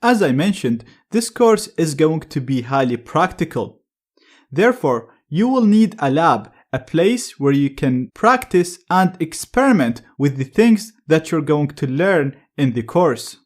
As I mentioned, this course is going to be highly practical. Therefore, you will need a lab, a place where you can practice and experiment with the things that you're going to learn in the course.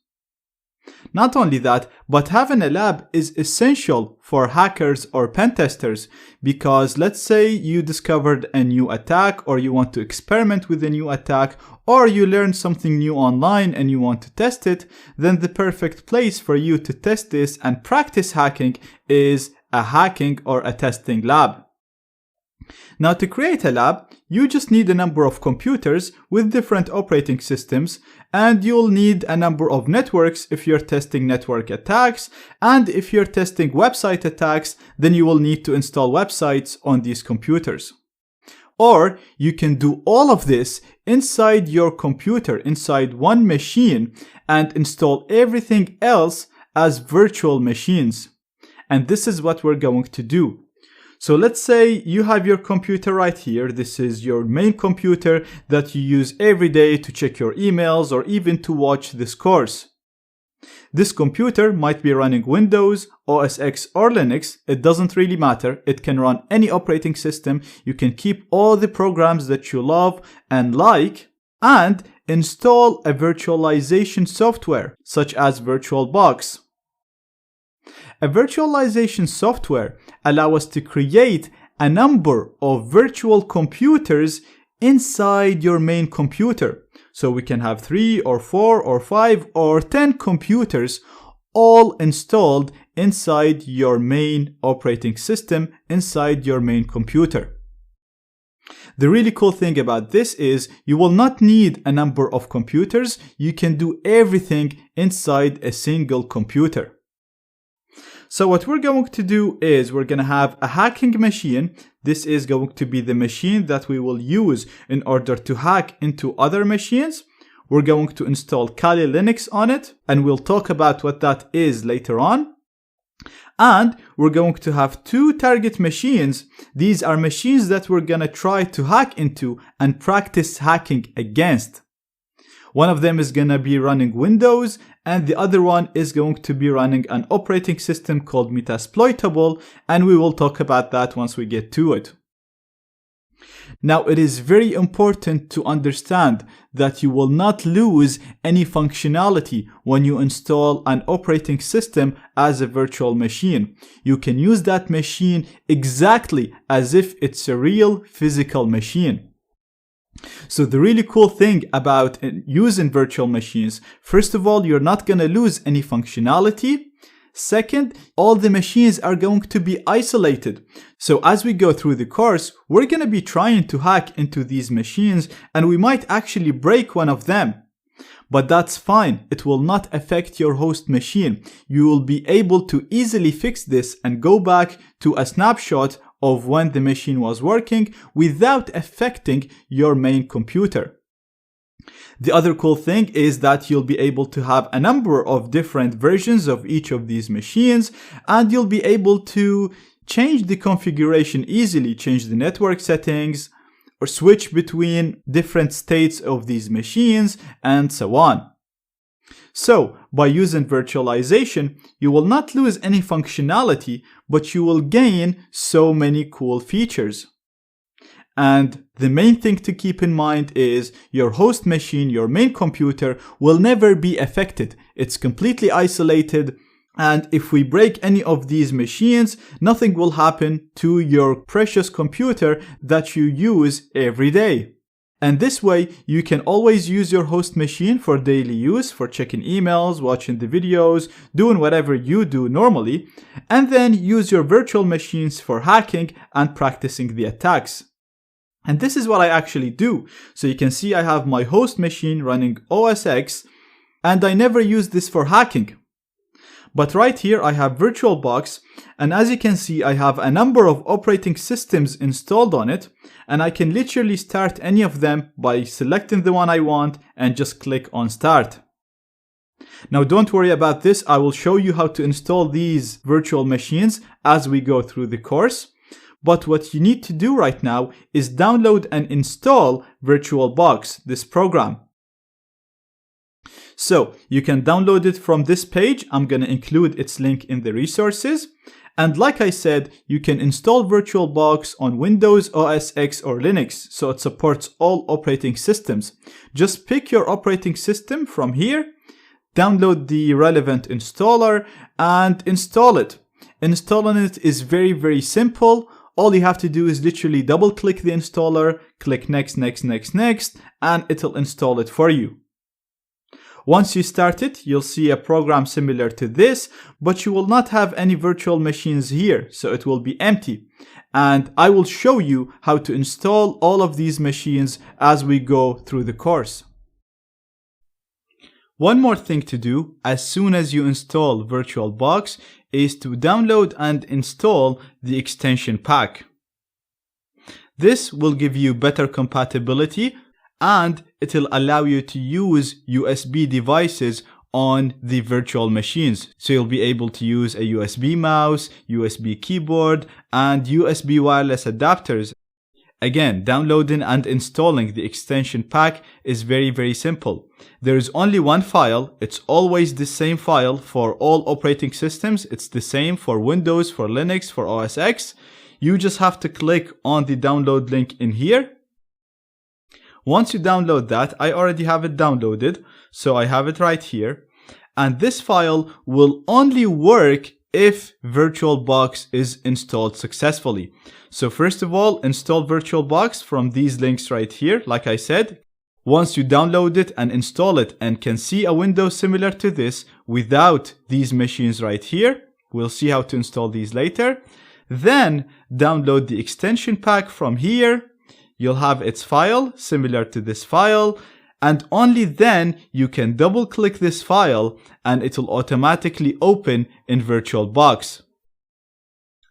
Not only that, but having a lab is essential for hackers or pen testers, because let's say you discovered a new attack, or you want to experiment with a new attack, or you learned something new online and you want to test it, then the perfect place for you to test this and practice hacking is a hacking or a testing lab. Now, to create a lab, you just need a number of computers with different operating systems, and you'll need a number of networks if you're testing network attacks, and if you're testing website attacks, then you will need to install websites on these computers. Or you can do all of this inside your computer, inside one machine, and install everything else as virtual machines. And this is what we're going to do. So let's say you have your computer right here. This is your main computer that you use every day to check your emails or even to watch this course. This computer might be running Windows, OS X or Linux. It doesn't really matter. It can run any operating system. You can keep all the programs that you love and like, and install a virtualization software such as VirtualBox. A virtualization software allows us to create a number of virtual computers inside your main computer. So we can have 3 or 4 or 5 or 10 computers all installed inside your main operating system, inside your main computer. The really cool thing about this is you will not need a number of computers. You can do everything inside a single computer. So what we're going to do is we're going to have a hacking machine. This is going to be the machine that we will use in order to hack into other machines. We're going to install Kali Linux on it, and we'll talk about what that is later on. And we're going to have 2 target machines. These are machines that we're going to try to hack into and practice hacking against. One of them is going to be running Windows, and the other one is going to be running an operating system called Metasploitable, and we will talk about that once we get to it. Now, it is very important to understand that you will not lose any functionality when you install an operating system as a virtual machine. You can use that machine exactly as if it's a real physical machine. So the really cool thing about using virtual machines, first of all, you're not going to lose any functionality. Second, all the machines are going to be isolated. So as we go through the course, we're going to be trying to hack into these machines, and we might actually break one of them. But that's fine. It will not affect your host machine. You will be able to easily fix this and go back to a snapshot of when the machine was working without affecting your main computer. The other cool thing is that you'll be able to have a number of different versions of each of these machines, and you'll be able to change the configuration easily, change the network settings, or switch between different states of these machines, and so on. So, by using virtualization, you will not lose any functionality, but you will gain so many cool features. And the main thing to keep in mind is your host machine, your main computer, will never be affected. It's completely isolated, and if we break any of these machines, nothing will happen to your precious computer that you use every day. And this way, you can always use your host machine for daily use, for checking emails, watching the videos, doing whatever you do normally, and then use your virtual machines for hacking and practicing the attacks. And this is what I actually do. So you can see I have my host machine running OS X, and I never use this for hacking. But right here I have VirtualBox, and as you can see I have a number of operating systems installed on it, and I can literally start any of them by selecting the one I want and just click on start. Now don't worry about this, I will show you how to install these virtual machines as we go through the course. But what you need to do right now is download and install VirtualBox, this program. So you can download it from this page. I'm going to include its link in the resources. And like I said, you can install VirtualBox on Windows, OS X, or Linux, so it supports all operating systems. Just pick your operating system from here, download the relevant installer, and install it. Installing it is very, very simple. All you have to do is literally double click the installer, click next, next, next, next, and it'll install it for you. Once you start it, you'll see a program similar to this, but you will not have any virtual machines here, so it will be empty. And I will show you how to install all of these machines as we go through the course. One more thing to do as soon as you install VirtualBox is to download and install the extension pack. This will give you better compatibility, and it'll allow you to use USB devices on the virtual machines. So you'll be able to use a USB mouse, USB keyboard, and USB wireless adapters. Again, downloading and installing the extension pack is very, very simple. There is only one file. It's always the same file for all operating systems. It's the same for Windows, for Linux, for OS X. You just have to click on the download link in here. Once you download that, I already have it downloaded, so I have it right here. And this file will only work if VirtualBox is installed successfully. So first of all, install VirtualBox from these links right here. Like I said, once you download it and install it and can see a window similar to this without these machines right here, we'll see how to install these later. Then download the extension pack from here. You'll have its file similar to this file, and only then you can double click this file and it will automatically open in VirtualBox.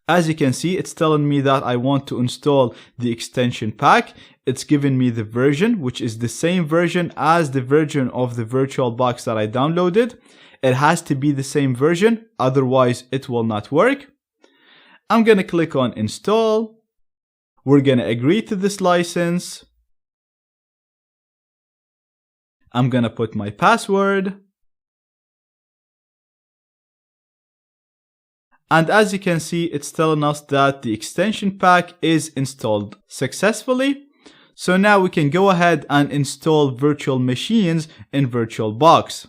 As you can see, it's telling me that I want to install the extension pack. It's giving me the version, which is the same version as the version of the VirtualBox that I downloaded. It has to be the same version, otherwise it will not work. I'm going to click on install. We're going to agree to this license. I'm going to put my password. And as you can see, it's telling us that the extension pack is installed successfully. So now we can go ahead and install virtual machines in VirtualBox.